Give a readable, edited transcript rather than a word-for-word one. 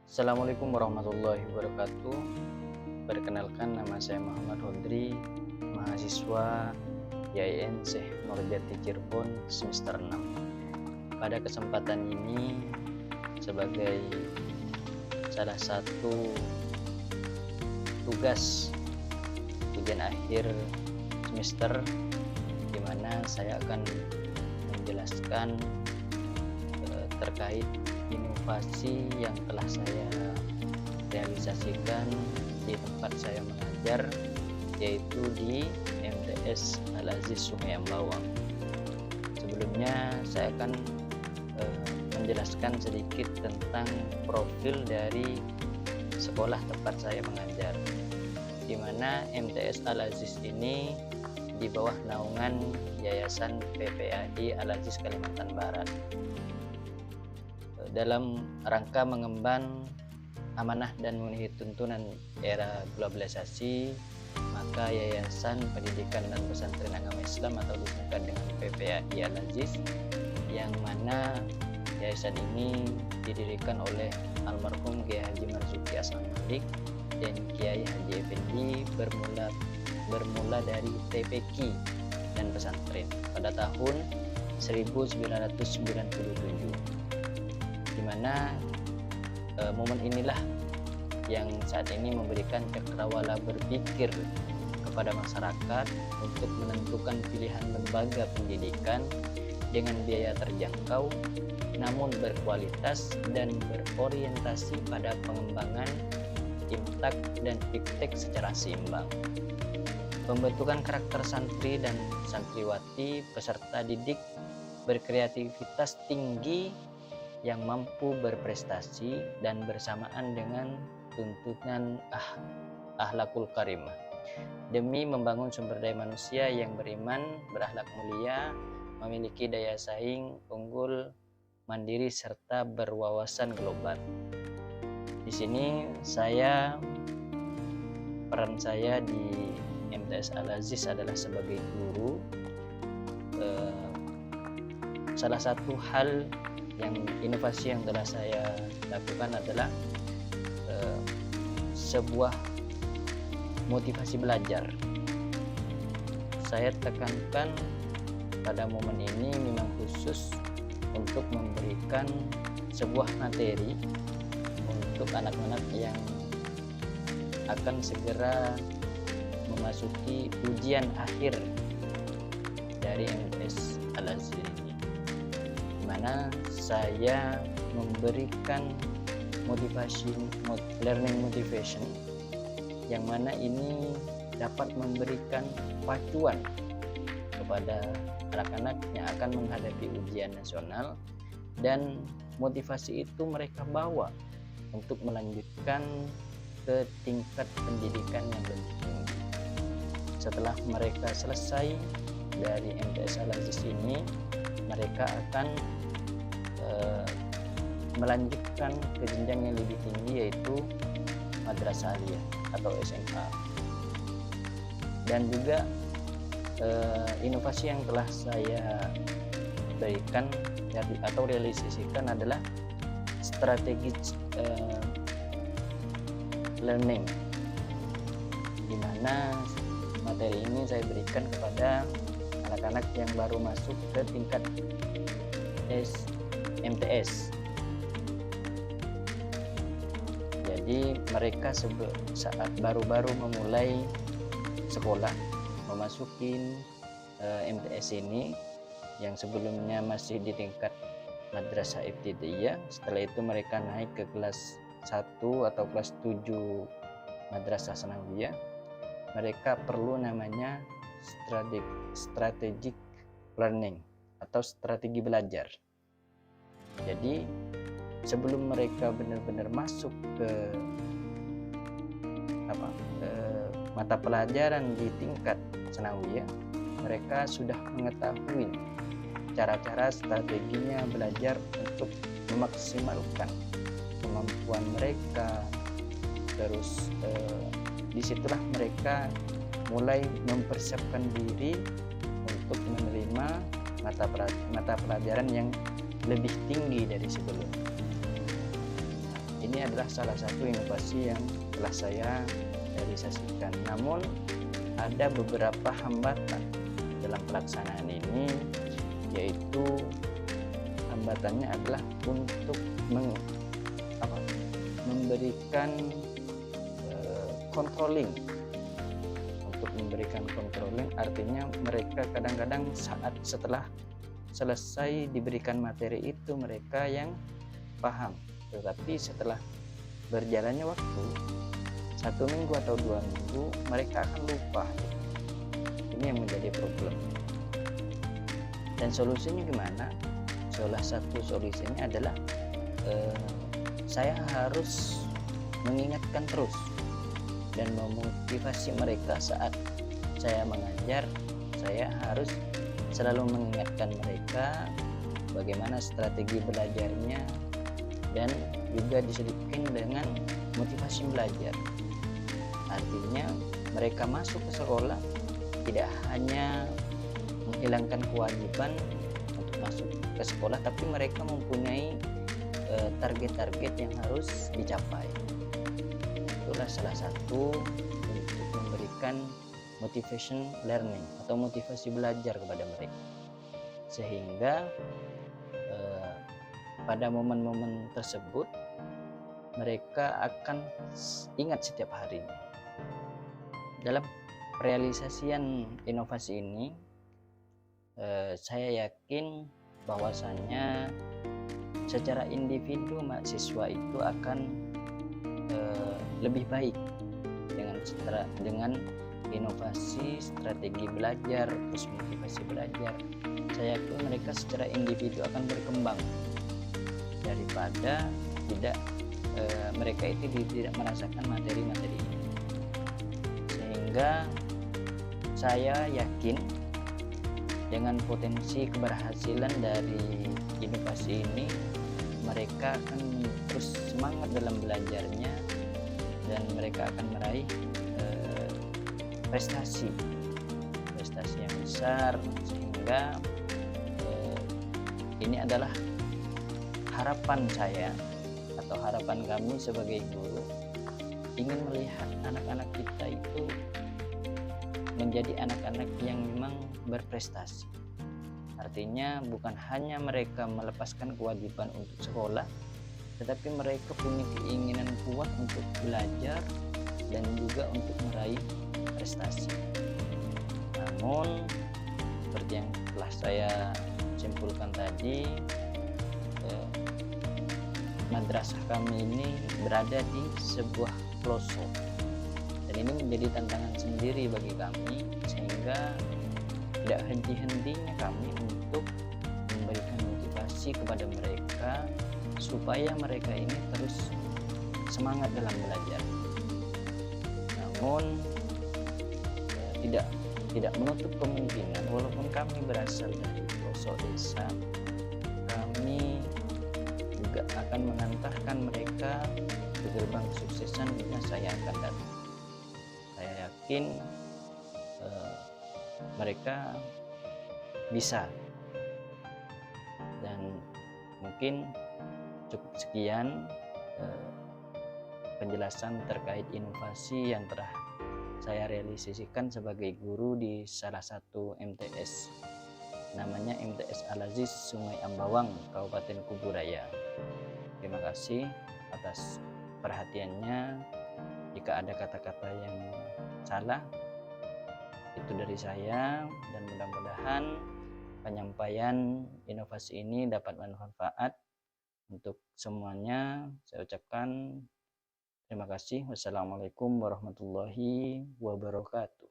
Assalamualaikum warahmatullahi wabarakatuh. Perkenalkan, nama saya Muhammad Hodri, mahasiswa YIN Syekh Nurjati Cirebon semester 6. Pada kesempatan ini, sebagai salah satu tugas ujian akhir semester, di mana saya akan menjelaskan terkait inovasi yang telah saya realisasikan di tempat saya mengajar, yaitu di MTS Al-Aziz Sungai Ambawang. Sebelumnya saya akan menjelaskan sedikit tentang profil dari sekolah tempat saya mengajar, di mana MTS Al-Aziz ini di bawah naungan Yayasan PPAI Al-Aziz Kalimantan Barat. Dalam rangka mengemban amanah dan memenuhi tuntunan era globalisasi, maka Yayasan Pendidikan dan Pesantren Agama Islam atau disingkat dengan PPAI Al-Aziz, yang mana yayasan ini didirikan oleh almarhum Kiai Haji Marzuki Asman Malik dan Kiai Haji Effendi, bermula dari TPQ dan pesantren pada tahun 1997, di mana momen inilah yang saat ini memberikan cakrawala berpikir kepada masyarakat untuk menentukan pilihan lembaga pendidikan dengan biaya terjangkau namun berkualitas dan berorientasi pada pengembangan imtak dan iptek secara seimbang. Pembentukan karakter santri dan santriwati peserta didik berkreativitas tinggi yang mampu berprestasi dan bersamaan dengan tuntunan akhlakul karimah demi membangun sumber daya manusia yang beriman, berakhlak mulia, memiliki daya saing unggul, mandiri serta berwawasan global. Di sini peran saya di MTS Al-Aziz adalah sebagai guru. Salah satu hal inovasi yang telah saya lakukan adalah sebuah motivasi belajar. Saya tekankan pada momen ini memang khusus untuk memberikan sebuah materi untuk anak-anak yang akan segera memasuki ujian akhir dari MTS Al-Aziz ini, di mana saya memberikan learning motivation, yang mana ini dapat memberikan pacuan kepada anak-anak yang akan menghadapi ujian nasional, dan motivasi itu mereka bawa untuk melanjutkan ke tingkat pendidikan yang lebih tinggi. Setelah mereka selesai dari MTS Al-Aziz ini, mereka akan melanjutkan ke jenjang yang lebih tinggi, yaitu madrasah aliyah atau SMA. Dan juga inovasi yang telah saya berikan atau realisasikan adalah strategi learning, di mana materi ini saya berikan kepada anak-anak yang baru masuk ke tingkat MTS. Jadi mereka saat baru-baru memulai sekolah, memasuki MTS ini, yang sebelumnya masih di tingkat madrasah ibtidaiyah, setelah itu mereka naik ke kelas 1 atau kelas 7 madrasah sanawiyah, mereka perlu namanya strategic learning atau strategi belajar. Jadi sebelum mereka benar-benar masuk ke mata pelajaran di tingkat sanawiyah, mereka sudah mengetahui cara-cara strateginya belajar untuk memaksimalkan kemampuan mereka. Terus disitulah mereka mulai mempersiapkan diri untuk menerima mata pelajaran yang lebih tinggi dari sebelumnya. ini adalah salah satu inovasi yang telah saya realisasikan. Namun ada beberapa hambatan dalam pelaksanaan ini, yaitu hambatannya adalah untuk memberikan controlling. Untuk memberikan controlling artinya mereka kadang-kadang setelah selesai diberikan materi itu mereka yang paham, tetapi setelah berjalannya waktu 1 minggu atau 2 minggu mereka akan lupa. Ini yang menjadi problem. Dan solusinya gimana? Salah satu solusinya adalah saya harus mengingatkan terus dan memotivasi mereka saat saya mengajar. Saya harus selalu mengingatkan mereka bagaimana strategi belajarnya, dan juga diselipkan dengan motivasi belajar. Artinya mereka masuk ke sekolah tidak hanya menghilangkan kewajiban untuk masuk ke sekolah, tapi mereka mempunyai target-target yang harus dicapai. Itulah salah satu untuk memberikan motivation learning atau motivasi belajar kepada mereka, sehingga pada momen-momen tersebut mereka akan ingat setiap harinya. Dalam realisasian inovasi ini, saya yakin bahwasannya secara individu mahasiswa itu akan lebih baik dengan inovasi strategi belajar terus motivasi belajar. Saya yakin mereka secara individu akan berkembang daripada mereka itu tidak merasakan materi-materi ini. Sehingga saya yakin dengan potensi keberhasilan dari inovasi ini, mereka akan terus semangat dalam belajarnya dan mereka akan meraih prestasi yang besar. Sehingga ini adalah harapan saya atau harapan kami sebagai guru, ingin melihat anak-anak kita itu menjadi anak-anak yang memang berprestasi. Artinya bukan hanya mereka melepaskan kewajiban untuk sekolah, tetapi mereka punya keinginan kuat untuk belajar dan juga untuk meraih prestasi. Namun seperti yang telah saya simpulkan tadi, madrasah kami ini berada di sebuah pelosok, dan ini menjadi tantangan sendiri bagi kami, sehingga tidak henti-hentinya kami untuk memberikan motivasi kepada mereka supaya mereka ini terus semangat dalam belajar. Namun tidak menutup kemungkinan, walaupun kami berasal dari pelosok desa, kami juga akan mengantarkan mereka ke gerbang kesuksesan di masa yang akan datang. Saya yakin mereka bisa. Dan mungkin cukup sekian penjelasan terkait inovasi yang telah saya realisasikan sebagai guru di salah satu MTS, namanya MTS Al-Aziz Sungai Ambawang, Kabupaten Kuburaya. Terima kasih atas perhatiannya. Jika ada kata-kata yang salah, itu dari saya, dan mudah-mudahan penyampaian inovasi ini dapat bermanfaat untuk semuanya. Saya ucapkan terima kasih. Wassalamualaikum warahmatullahi wabarakatuh.